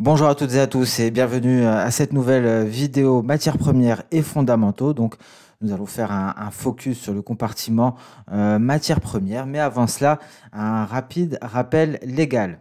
Bonjour à toutes et à tous et bienvenue à cette nouvelle vidéo matières premières et fondamentaux. Donc, nous allons faire un focus sur le compartiment matières premières, mais avant cela, un rapide rappel légal.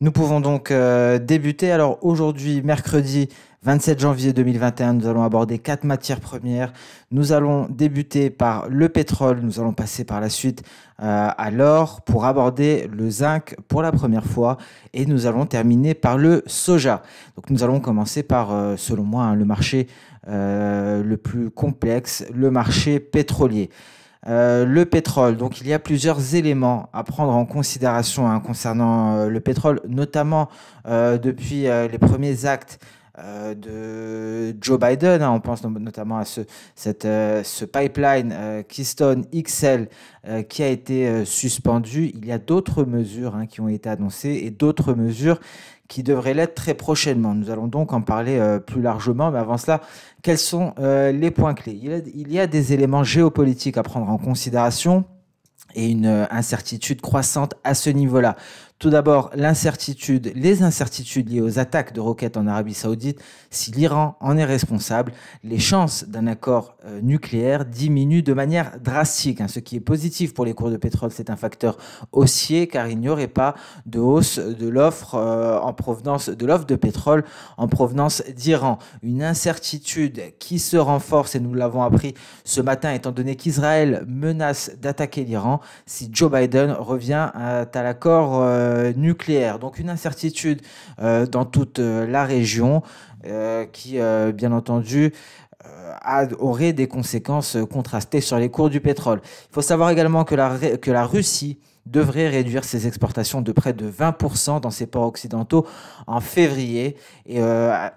Nous pouvons donc débuter. Alors aujourd'hui, mercredi 27 janvier 2021, nous allons aborder 4 matières premières. Nous allons débuter par le pétrole, nous allons passer par la suite à l'or pour aborder le zinc pour la première fois et nous allons terminer par le soja. Donc nous allons commencer par, selon moi, le marché le plus complexe, le marché pétrolier. Le pétrole, donc il y a plusieurs éléments à prendre en considération concernant le pétrole, notamment depuis les premiers actes de Joe Biden. On pense notamment à ce pipeline Keystone XL qui a été suspendu. Il y a d'autres mesures qui ont été annoncées et d'autres mesures qui devraient l'être très prochainement. Nous allons donc en parler plus largement, mais avant cela, quels sont les points clés? Il y a des éléments géopolitiques à prendre en considération et une incertitude croissante à ce niveau-là. Tout d'abord, les incertitudes liées aux attaques de roquettes en Arabie Saoudite. Si l'Iran en est responsable, les chances d'un accord nucléaire diminuent de manière drastique. Ce qui est positif pour les cours de pétrole, c'est un facteur haussier car il n'y aurait pas de hausse de l'offre de pétrole en provenance d'Iran. Une incertitude qui se renforce et nous l'avons appris ce matin étant donné qu'Israël menace d'attaquer l'Iran si Joe Biden revient à l'accord nucléaire. Donc une incertitude dans toute la région qui, bien entendu, aurait des conséquences contrastées sur les cours du pétrole. Il faut savoir également que la Russie devrait réduire ses exportations de près de 20% dans ses ports occidentaux en février. Et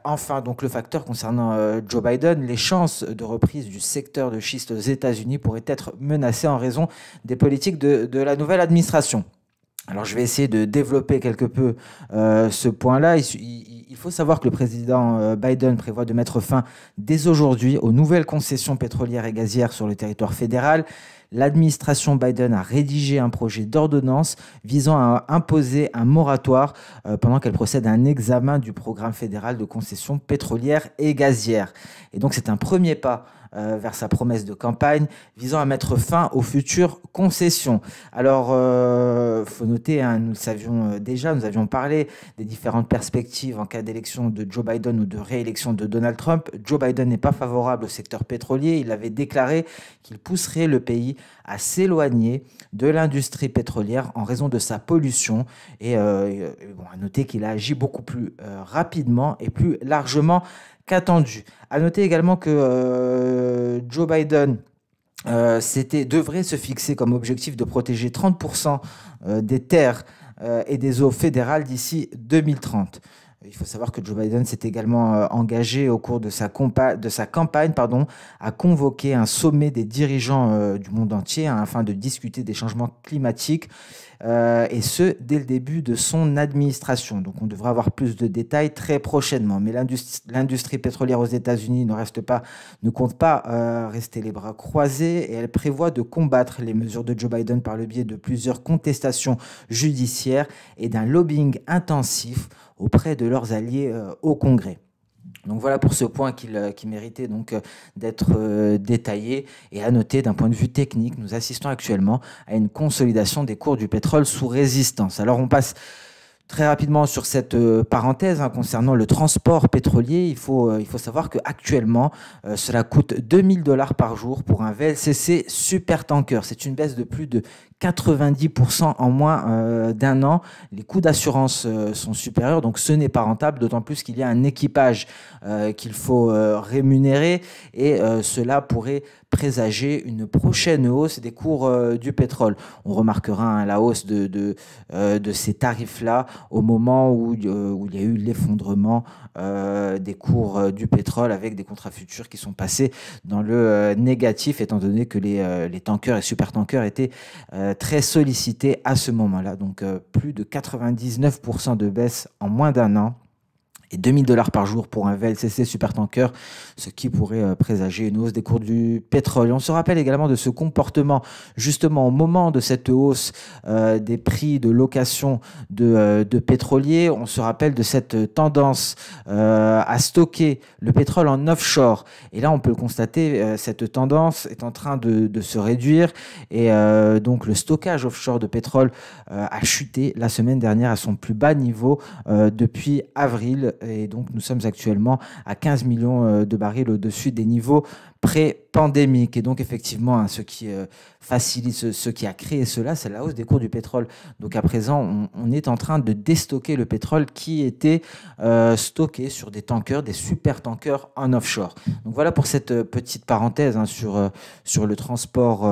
enfin, donc le facteur concernant Joe Biden, les chances de reprise du secteur de schiste aux États-Unis pourraient être menacées en raison des politiques de la nouvelle administration. Alors, je vais essayer de développer quelque peu ce point-là. Il faut savoir que le président Biden prévoit de mettre fin dès aujourd'hui aux nouvelles concessions pétrolières et gazières sur le territoire fédéral. L'administration Biden a rédigé un projet d'ordonnance visant à imposer un moratoire pendant qu'elle procède à un examen du programme fédéral de concessions pétrolières et gazières. Et donc, c'est un premier pas vers sa promesse de campagne visant à mettre fin aux futures concessions. Alors, faut noter, nous le savions déjà, nous avions parlé des différentes perspectives en cas d'élection de Joe Biden ou de réélection de Donald Trump. Joe Biden n'est pas favorable au secteur pétrolier. Il avait déclaré qu'il pousserait le pays à s'éloigner de l'industrie pétrolière en raison de sa pollution. Et bon, à noter qu'il a agi beaucoup plus rapidement et plus largement qu'attendu. À noter également que Joe Biden devrait se fixer comme objectif de protéger 30% des terres et des eaux fédérales d'ici 2030. Il faut savoir que Joe Biden s'est également engagé au cours de sa campagne à convoquer un sommet des dirigeants du monde entier afin de discuter des changements climatiques et ce, dès le début de son administration. Donc on devra avoir plus de détails très prochainement. Mais l'industrie pétrolière aux États-Unis ne compte pas rester les bras croisés et elle prévoit de combattre les mesures de Joe Biden par le biais de plusieurs contestations judiciaires et d'un lobbying intensif auprès de leurs alliés au Congrès. Donc voilà pour ce point qui méritait donc d'être détaillé et à noter d'un point de vue technique, nous assistons actuellement à une consolidation des cours du pétrole sous résistance. Alors on passe très rapidement sur cette parenthèse concernant le transport pétrolier. Il faut savoir qu'actuellement, cela coûte 2 000 $ par jour pour un VLCC supertanker. C'est une baisse de plus de 90% en moins d'un an. Les coûts d'assurance sont supérieurs, donc ce n'est pas rentable, d'autant plus qu'il y a un équipage qu'il faut rémunérer et cela pourrait présager une prochaine hausse des cours du pétrole. On remarquera la hausse de ces tarifs-là au moment où il y a eu l'effondrement des cours du pétrole avec des contrats futurs qui sont passés dans le négatif, étant donné que les tankers et supertankers étaient très sollicités à ce moment-là. Donc plus de 99% de baisse en moins d'un an. et 2 000 $ par jour pour un VLCC supertanker, ce qui pourrait présager une hausse des cours du pétrole. Et on se rappelle également de ce comportement, justement au moment de cette hausse des prix de location de pétroliers. On se rappelle de cette tendance à stocker le pétrole en offshore. Et là, on peut le constater, cette tendance est en train de se réduire. Et donc, le stockage offshore de pétrole a chuté la semaine dernière à son plus bas niveau depuis avril. Et donc, nous sommes actuellement à 15 millions de barils au-dessus des niveaux pré-pandémique. Et donc, effectivement, hein, ce qui facilite, ce qui a créé cela, c'est la hausse des cours du pétrole. Donc, à présent, on est en train de déstocker le pétrole qui était stocké sur des tankers, des super tankers en offshore. Donc, voilà pour cette petite parenthèse hein, sur le transport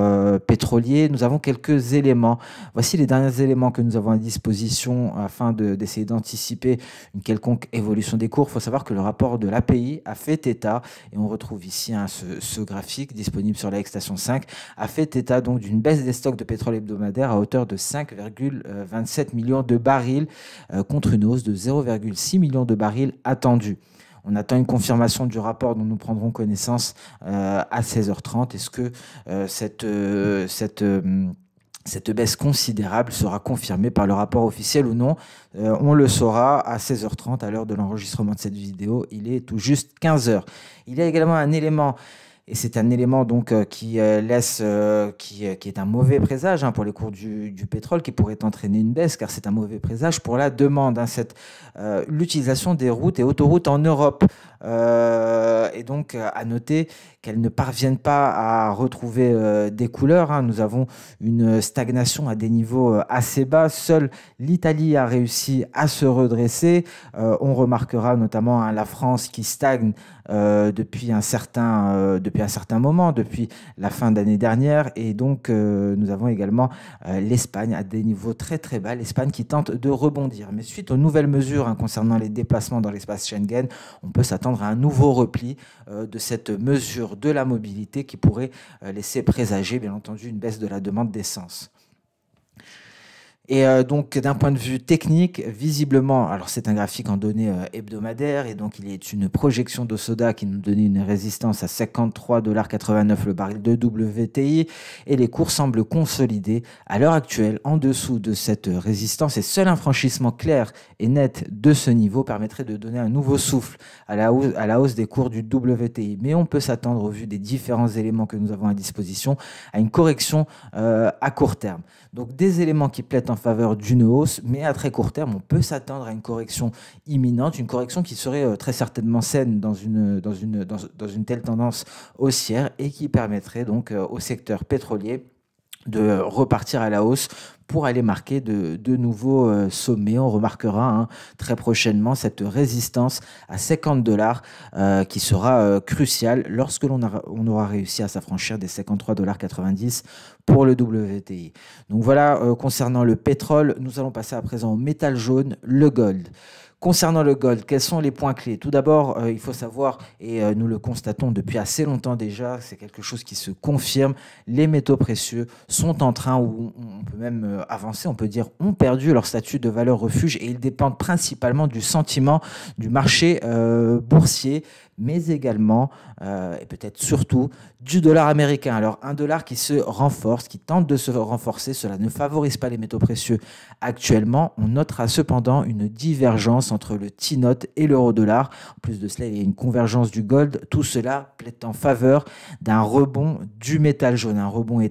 pétrolier. Nous avons quelques éléments. Voici les derniers éléments que nous avons à disposition afin d'essayer d'anticiper une quelconque évolution des cours. Il faut savoir que le rapport de l'API a fait état, et on retrouve ici hein, ce graphique disponible sur la Station 5, a fait état donc d'une baisse des stocks de pétrole hebdomadaire à hauteur de 5,27 millions de barils contre une hausse de 0,6 millions de barils attendue. On attend une confirmation du rapport dont nous prendrons connaissance à 16h30. Est-ce que cette baisse considérable sera confirmée par le rapport officiel ou non? On le saura à 16h30 à l'heure de l'enregistrement de cette vidéo. Il est tout juste 15h. Il y a également un élément, et c'est un élément donc qui est un mauvais présage hein, pour les cours du pétrole, qui pourrait entraîner une baisse, car c'est un mauvais présage pour la demande. Hein, l'utilisation des routes et autoroutes en Europe. Et donc, à noter qu'elles ne parviennent pas à retrouver des couleurs. Hein. Nous avons une stagnation à des niveaux assez bas. Seule l'Italie a réussi à se redresser. On remarquera notamment hein, la France qui stagne depuis un certain moment, depuis la fin d'année dernière. Et donc, nous avons également l'Espagne à des niveaux très très bas. L'Espagne qui tente de rebondir. Mais suite aux nouvelles mesures hein, concernant les déplacements dans l'espace Schengen, on peut s'attendre à un nouveau repli de cette mesure de la mobilité qui pourrait laisser présager, bien entendu, une baisse de la demande d'essence. Et donc, d'un point de vue technique, visiblement, alors c'est un graphique en données hebdomadaires, et donc il est une projection d'Osoda qui nous donnait une résistance à 53,89 $ le baril de WTI, et les cours semblent consolidés à l'heure actuelle en dessous de cette résistance, et seul un franchissement clair et net de ce niveau permettrait de donner un nouveau souffle à la hausse des cours du WTI. Mais on peut s'attendre, au vu des différents éléments que nous avons à disposition, à une correction à court terme. Donc des éléments qui plaident en faveur d'une hausse, mais à très court terme, on peut s'attendre à une correction imminente, une correction qui serait très certainement saine dans une telle tendance haussière, et qui permettrait donc au secteur pétrolier de repartir à la hausse pour aller marquer de nouveaux sommets. On remarquera hein, très prochainement cette résistance à 50 $ qui sera cruciale lorsque on aura réussi à s'affranchir des 53,90 $ pour le WTI. Donc voilà, concernant le pétrole, nous allons passer à présent au métal jaune, le gold. Concernant le gold, quels sont les points clés? Tout d'abord, il faut savoir, et nous le constatons depuis assez longtemps déjà, c'est quelque chose qui se confirme, les métaux précieux sont en train, ou on peut même avancer, on peut dire, ont perdu leur statut de valeur refuge, et ils dépendent principalement du sentiment du marché boursier, mais également, et peut-être surtout, du dollar américain. Alors, un dollar qui se renforce, qui tente de se renforcer, cela ne favorise pas les métaux précieux actuellement. On notera cependant une divergence entre le T-Note et l'euro-dollar. En plus de cela, il y a une convergence du gold. Tout cela plaide en faveur d'un rebond du métal jaune. Un rebond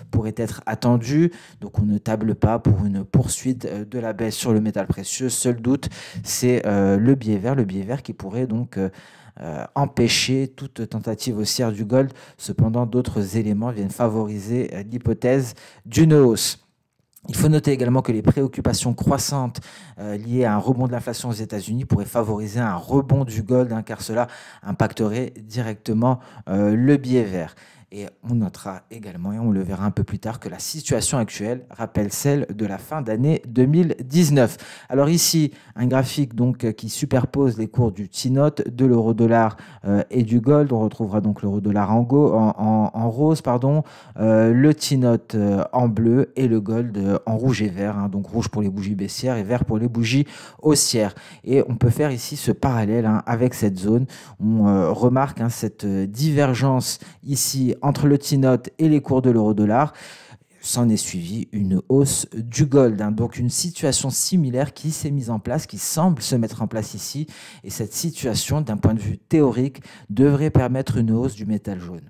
pourrait être attendu, donc on ne table pas pour une poursuite de la baisse sur le métal précieux. Seul doute, c'est le biais vert qui pourrait donc empêcher toute tentative haussière du gold. Cependant, d'autres éléments viennent favoriser l'hypothèse d'une hausse. Il faut noter également que les préoccupations croissantes liées à un rebond de l'inflation aux États-Unis pourraient favoriser un rebond du gold, hein, car cela impacterait directement le biais vert. Et on notera également, et on le verra un peu plus tard, que la situation actuelle rappelle celle de la fin d'année 2019. Alors ici, un graphique donc qui superpose les cours du T-Note, de l'euro-dollar et du gold. On retrouvera donc l'euro-dollar en rose, pardon, le T-Note en bleu et le gold en rouge et vert, hein, donc rouge pour les bougies baissières et vert pour les bougies haussières. Et on peut faire ici ce parallèle avec cette zone. On remarque cette divergence ici entre le T-Note et les cours de l'euro-dollar. S'en est suivi une hausse du gold, donc une situation similaire qui s'est mise en place, qui semble se mettre en place ici. Et cette situation, d'un point de vue théorique, devrait permettre une hausse du métal jaune.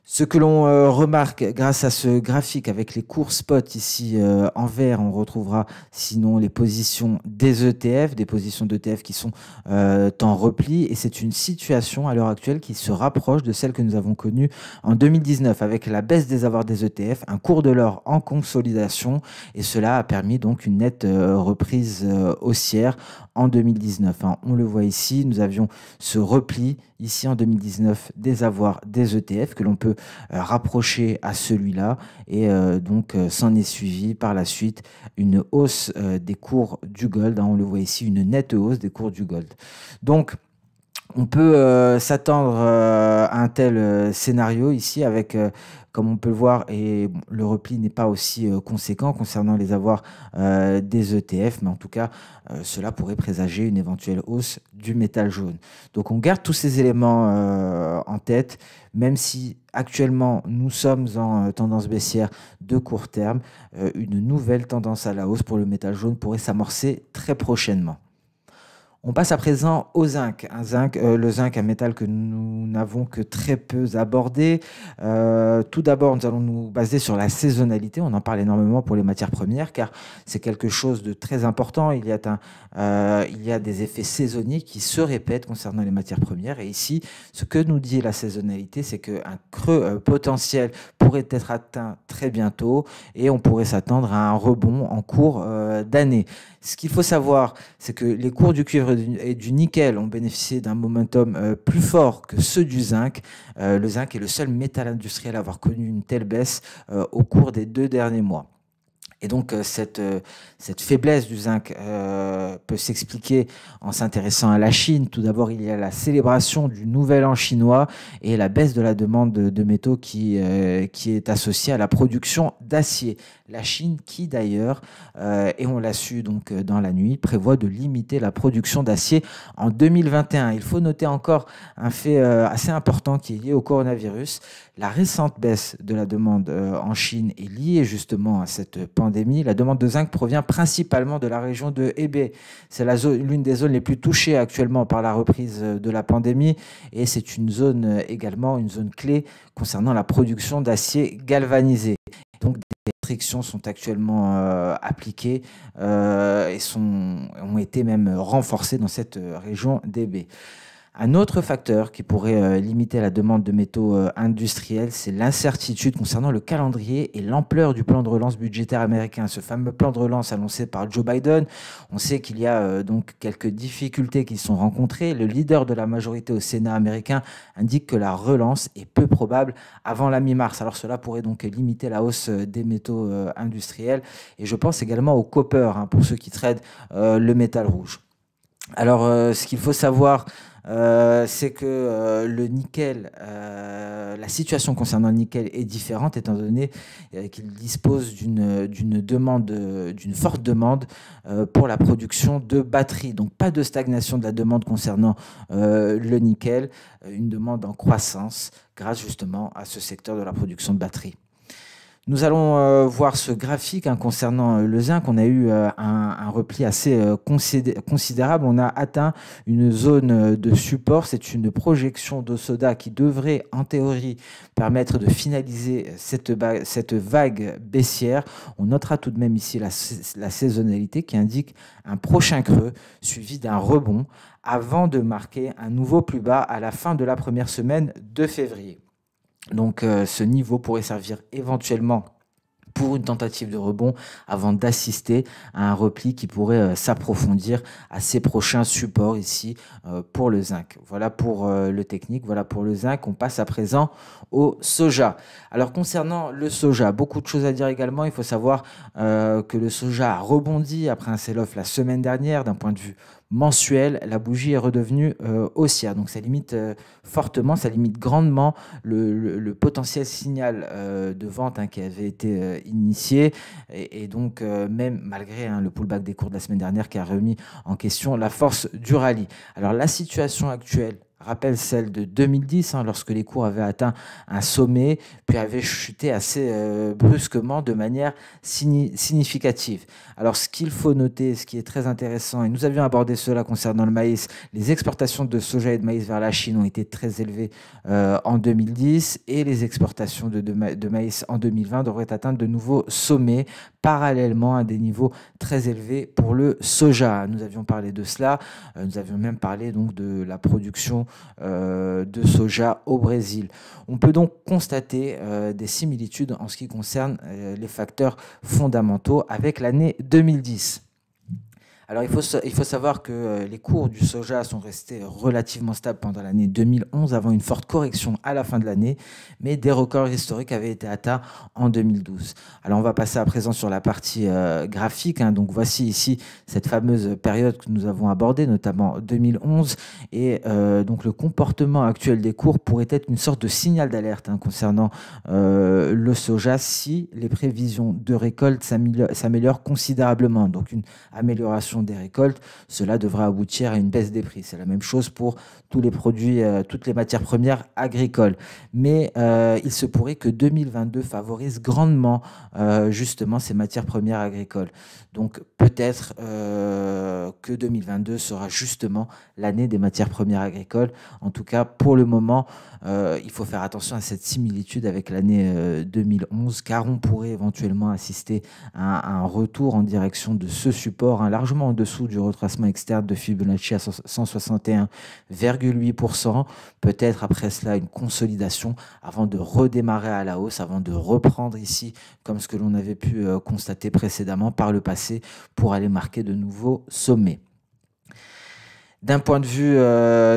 Ce que l'on remarque grâce à ce graphique avec les cours spot ici en vert, on retrouvera sinon les positions des ETF, des positions d'ETF qui sont en repli. Et c'est une situation à l'heure actuelle qui se rapproche de celle que nous avons connue en 2019 avec la baisse des avoirs des ETF, un cours de l'or en consolidation. Et cela a permis donc une nette reprise haussière en 2019. On le voit ici, nous avions ce repli ici en 2019 des avoirs des ETF que l'on peut rapprocher à celui-là et donc s'en est suivi par la suite une hausse des cours du gold. On le voit ici, une nette hausse des cours du gold. Donc on peut s'attendre à un tel scénario ici avec, comme on peut le voir, et le repli n'est pas aussi conséquent concernant les avoirs des ETF, mais en tout cas, cela pourrait présager une éventuelle hausse du métal jaune. Donc on garde tous ces éléments en tête, même si actuellement nous sommes en tendance baissière de court terme, une nouvelle tendance à la hausse pour le métal jaune pourrait s'amorcer très prochainement. On passe à présent au zinc. Le zinc, un métal que nous n'avons que très peu abordé. Tout d'abord, nous allons nous baser sur la saisonnalité. On en parle énormément pour les matières premières car c'est quelque chose de très important. Il y a des effets saisonniers qui se répètent concernant les matières premières. Et ici, ce que nous dit la saisonnalité, c'est qu'un creux potentiel pourrait être atteint très bientôt et on pourrait s'attendre à un rebond en cours d'année. Ce qu'il faut savoir, c'est que les cours du cuivre et du nickel ont bénéficié d'un momentum plus fort que ceux du zinc. Le zinc est le seul métal industriel à avoir connu une telle baisse au cours des 2 derniers mois. Et donc, cette faiblesse du zinc peut s'expliquer en s'intéressant à la Chine. Tout d'abord, il y a la célébration du Nouvel An chinois et la baisse de la demande de métaux qui est associée à la production d'acier. La Chine qui, d'ailleurs, et on l'a su donc dans la nuit, prévoit de limiter la production d'acier en 2021. Il faut noter encore un fait assez important qui est lié au coronavirus. La récente baisse de la demande en Chine est liée justement à cette pandémie. La demande de zinc provient principalement de la région de Hebei. C'est l'une des zones les plus touchées actuellement par la reprise de la pandémie et c'est une zone également, une zone clé concernant la production d'acier galvanisé. Donc des restrictions sont actuellement appliquées et ont été même renforcées dans cette région d'Hebei. Un autre facteur qui pourrait limiter la demande de métaux industriels, c'est l'incertitude concernant le calendrier et l'ampleur du plan de relance budgétaire américain. Ce fameux plan de relance annoncé par Joe Biden, on sait qu'il y a donc quelques difficultés qui sont rencontrées. Le leader de la majorité au Sénat américain indique que la relance est peu probable avant la mi-mars. Alors cela pourrait donc limiter la hausse des métaux industriels. Et je pense également au copper, pour ceux qui tradent le métal rouge. Alors ce qu'il faut savoir, c'est que le nickel, la situation concernant le nickel est différente étant donné qu'il dispose d'une forte demande pour la production de batteries. Donc pas de stagnation de la demande concernant le nickel, une demande en croissance grâce justement à ce secteur de la production de batteries. Nous allons voir ce graphique concernant le zinc. On a eu un repli assez considérable. On a atteint une zone de support. C'est une projection d'Osoda qui devrait, en théorie, permettre de finaliser cette vague baissière. On notera tout de même ici la saisonnalité qui indique un prochain creux suivi d'un rebond avant de marquer un nouveau plus bas à la fin de la première semaine de février. Donc ce niveau pourrait servir éventuellement pour une tentative de rebond avant d'assister à un repli qui pourrait s'approfondir à ses prochains supports ici pour le zinc. Voilà pour le technique, voilà pour le zinc. On passe à présent au soja. Alors concernant le soja, beaucoup de choses à dire également. Il faut savoir que le soja a rebondi après un sell-off la semaine dernière d'un point de vue mensuel. La bougie est redevenue haussière, donc ça limite fortement, ça limite grandement le potentiel signal de vente qui avait été initié et donc même malgré le pullback des cours de la semaine dernière qui a remis en question la force du rallye. Alors la situation actuelle rappelle celle de 2010, lorsque les cours avaient atteint un sommet, puis avaient chuté assez brusquement de manière significative. Alors ce qu'il faut noter, ce qui est très intéressant, et nous avions abordé cela concernant le maïs, les exportations de soja et de maïs vers la Chine ont été très élevées en 2010, et les exportations de maïs en 2020 devraient atteindre de nouveaux sommets, parallèlement à des niveaux très élevés pour le soja. Nous avions parlé de cela, nous avions même parlé donc de la production de soja au Brésil. On peut donc constater des similitudes en ce qui concerne les facteurs fondamentaux avec l'année 2010. Alors, il faut savoir que les cours du soja sont restés relativement stables pendant l'année 2011, avant une forte correction à la fin de l'année, mais des records historiques avaient été atteints en 2012. Alors, on va passer à présent sur la partie graphique. Donc, voici ici cette fameuse période que nous avons abordée, notamment 2011. Et donc, le comportement actuel des cours pourrait être une sorte de signal d'alerte concernant le soja si les prévisions de récolte s'améliorent considérablement. Donc, une amélioration des récoltes, cela devrait aboutir à une baisse des prix. C'est la même chose pour tous les produits, toutes les matières premières agricoles. Mais il se pourrait que 2022 favorise grandement justement ces matières premières agricoles. Donc peut-être que 2022 sera justement l'année des matières premières agricoles. En tout cas, pour le moment, il faut faire attention à cette similitude avec l'année 2011, car on pourrait éventuellement assister à un retour en direction de ce support, largement en dessous du retracement externe de Fibonacci à 161,8%. Peut-être après cela une consolidation avant de redémarrer à la hausse, avant de reprendre ici, comme ce que l'on avait pu constater précédemment par le passé, pour aller marquer de nouveaux sommets. D'un point de vue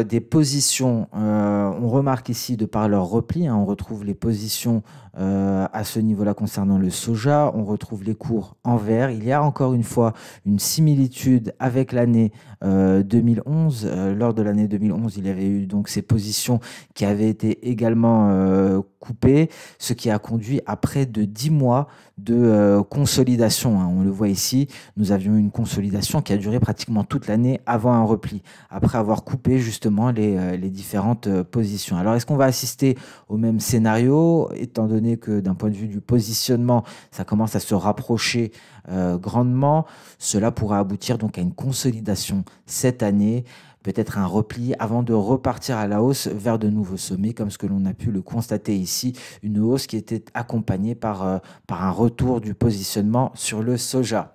des positions, on remarque ici, de par leur repli, on retrouve les positions à ce niveau-là concernant le soja, on retrouve les cours en vert. Il y a encore une fois une similitude avec l'année 2011. Lors de l'année 2011, il y avait eu donc ces positions qui avaient été également coupées, ce qui a conduit à près de 10 mois de consolidation. On le voit ici, nous avions une consolidation qui a duré pratiquement toute l'année avant un repli, après avoir coupé justement les différentes positions. Alors, est-ce qu'on va assister au même scénario, étant donné que d'un point de vue du positionnement, ça commence à se rapprocher grandement? Cela pourrait aboutir donc à une consolidation cette année, peut-être un repli avant de repartir à la hausse vers de nouveaux sommets, comme ce que l'on a pu le constater ici, une hausse qui était accompagnée par un retour du positionnement sur le soja.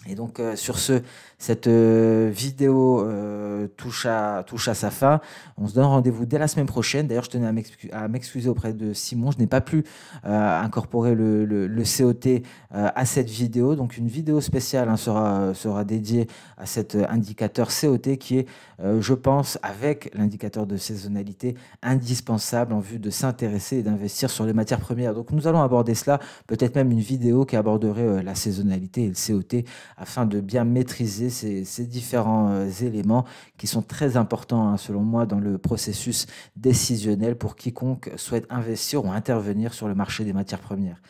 Et donc sur ce, cette vidéo touche à sa fin. On se donne rendez-vous dès la semaine prochaine. D'ailleurs, je tenais à m'excuser auprès de Simon. Je n'ai pas pu incorporer le COT à cette vidéo. Donc une vidéo spéciale sera dédiée à cet indicateur COT qui est, je pense, avec l'indicateur de saisonnalité, indispensable en vue de s'intéresser et d'investir sur les matières premières. Donc nous allons aborder cela, peut-être même une vidéo qui aborderait la saisonnalité et le COT, afin de bien maîtriser ces différents éléments qui sont très importants, selon moi, dans le processus décisionnel pour quiconque souhaite investir ou intervenir sur le marché des matières premières.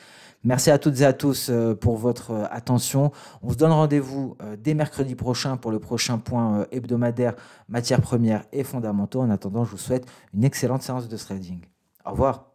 Merci à toutes et à tous pour votre attention. On se donne rendez-vous dès mercredi prochain pour le prochain point hebdomadaire matières premières et fondamentaux. En attendant, je vous souhaite une excellente séance de trading. Au revoir.